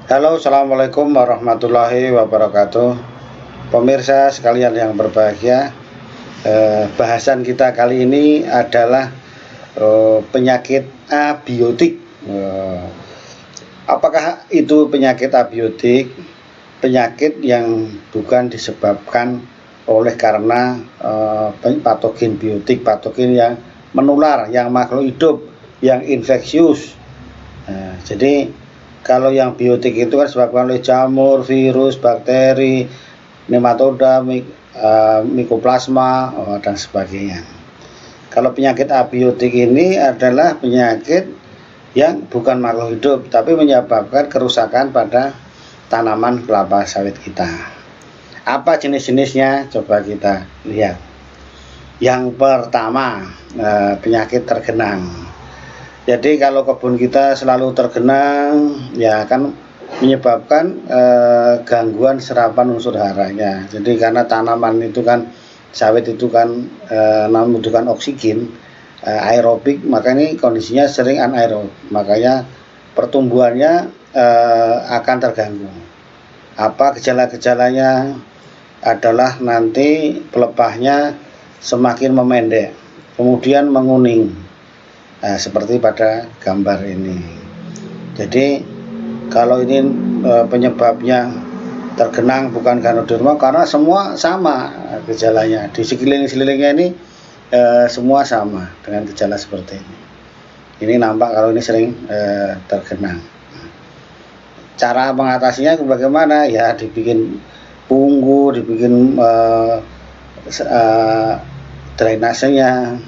Halo, assalamualaikum warahmatullahi wabarakatuh. Pemirsa sekalian yang berbahagia, bahasan kita kali ini adalah penyakit abiotik. Apakah itu penyakit abiotik? Penyakit yang bukan disebabkan oleh karena patogen biotik, patogen yang menular, yang makhluk hidup, yang infeksius. Jadi kalau yang biotik itu kan disebabkan oleh jamur, virus, bakteri, nematoda, mikoplasma, dan sebagainya. Kalau penyakit abiotik ini adalah penyakit yang bukan makhluk hidup, tapi menyebabkan kerusakan pada tanaman kelapa sawit kita. Apa jenis-jenisnya? Coba kita lihat. Yang pertama, penyakit tergenang. Jadi kalau kebun kita selalu tergenang, ya akan menyebabkan gangguan serapan unsur haranya. Jadi karena tanaman itu kan, sawit itu kan membutuhkan oksigen aerobik, maka ini kondisinya sering anaerob, makanya pertumbuhannya akan terganggu. Apa gejala-gejalanya? Adalah nanti pelepahnya semakin memendek, kemudian menguning. Nah, seperti pada gambar ini. Jadi kalau ini penyebabnya tergenang bukan ganoderma, karena semua sama gejalanya. Di sekeliling-sekelilingnya ini semua sama dengan gejala seperti ini. Ini nampak kalau ini sering tergenang. Cara mengatasinya bagaimana? Ya dibikin punggu, dibikin drainasenya,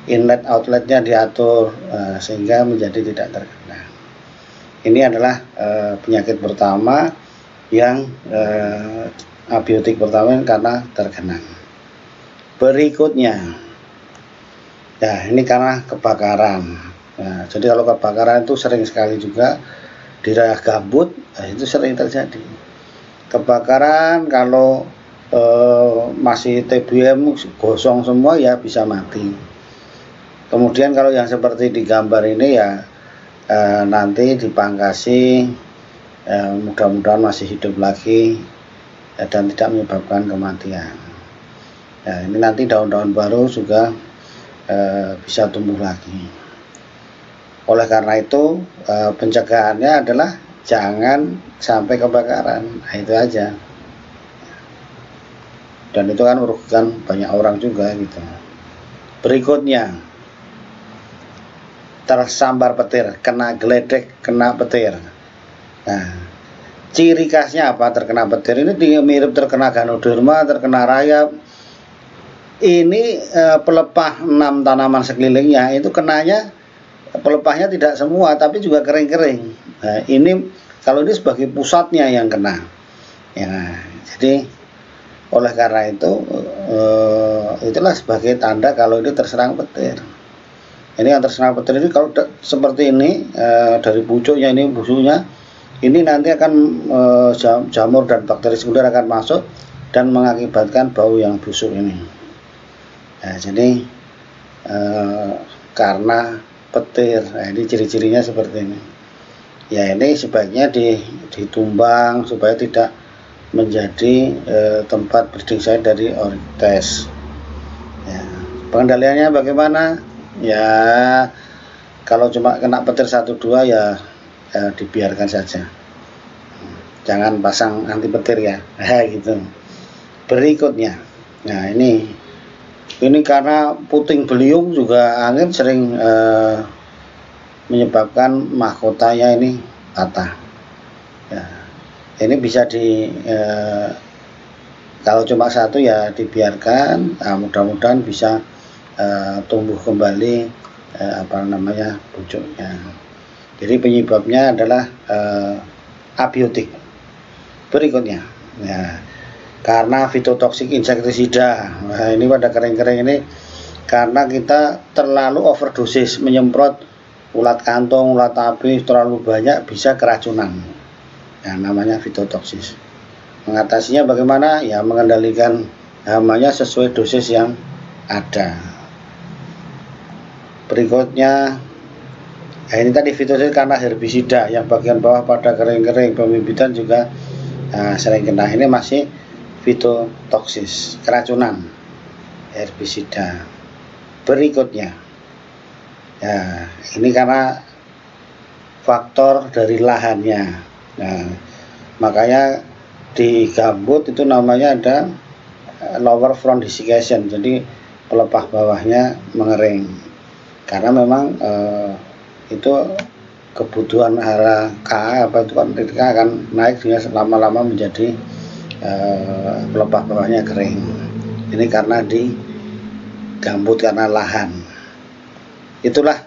inlet outletnya diatur sehingga menjadi tidak tergenang. Ini adalah penyakit pertama yang abiotik pertama karena tergenang. Berikutnya, nah ini karena kebakaran. Nah, jadi kalau kebakaran itu sering sekali juga di daerah gambut, itu sering terjadi. Kebakaran kalau masih TBM gosong semua ya bisa mati. Kemudian kalau yang seperti di gambar ini ya nanti dipangkasi, mudah-mudahan masih hidup lagi dan tidak menyebabkan kematian. Nah, ini nanti daun-daun baru juga bisa tumbuh lagi. Oleh karena itu pencegahannya adalah jangan sampai kebakaran. Nah, itu aja. Dan itu kan merugikan banyak orang juga gitu. Berikutnya, tersambar petir, kena geledek, kena petir. Nah, ciri khasnya apa terkena petir? Ini mirip terkena ganoderma, terkena rayap. Ini pelepah 6 tanaman sekelilingnya itu kenanya, pelepahnya tidak semua tapi juga kering-kering. Nah, ini kalau ini sebagai pusatnya yang kena. Ya, jadi oleh karena itu itulah sebagai tanda kalau ini terserang petir. Ini yang terserang petir ini kalau seperti ini dari pucuknya ini busuknya, ini nanti akan jamur dan bakteri sekunder akan masuk dan mengakibatkan bau yang busuk ini. Nah, jadi karena petir, nah ini ciri-cirinya seperti ini. Ya ini sebaiknya ditumbang supaya tidak menjadi tempat breeding site dari orites. Ya, pengendaliannya bagaimana? Ya kalau cuma kena petir 1-2 ya dibiarkan saja. Jangan pasang anti petir ya. Gitu. Berikutnya. Nah, ini karena puting beliung juga angin sering menyebabkan mahkotanya ini patah. Ya, ini bisa kalau cuma satu ya dibiarkan, nah, mudah-mudahan bisa tumbuh kembali pucuknya. Jadi penyebabnya adalah abiotik. Berikutnya, ya, karena fitotoksik insektisida. Nah, ini pada kering-kering ini karena kita terlalu overdosis menyemprot ulat kantong, ulat api terlalu banyak bisa keracunan. Nah, namanya fitotoksis. Mengatasinya bagaimana? Ya mengendalikan hamanya sesuai dosis yang ada. Berikutnya Nah, ini tadi fitosid karena herbisida yang bagian bawah pada kering-kering pembibitan juga sering kena. Ini masih fitotoksis, keracunan herbisida. Berikutnya, ya ini karena faktor dari lahannya. Nah, makanya di gambut itu namanya ada lower front desiccation, jadi pelepah bawahnya mengering karena memang itu kebutuhan hara Ka apa itu kan ketika akan naik sehingga lama-lama menjadi pelepah bawahnya kering. Ini karena di gambut karena lahan. Itulah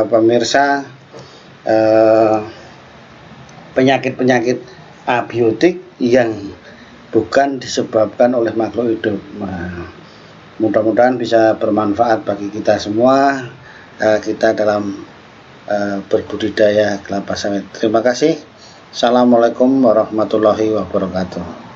pemirsa penyakit-penyakit abiotik yang bukan disebabkan oleh makhluk hidup. Nah, mudah-mudahan bisa bermanfaat bagi kita semua, kita dalam berbudidaya kelapa sawit. Terima kasih. Assalamualaikum warahmatullahi wabarakatuh.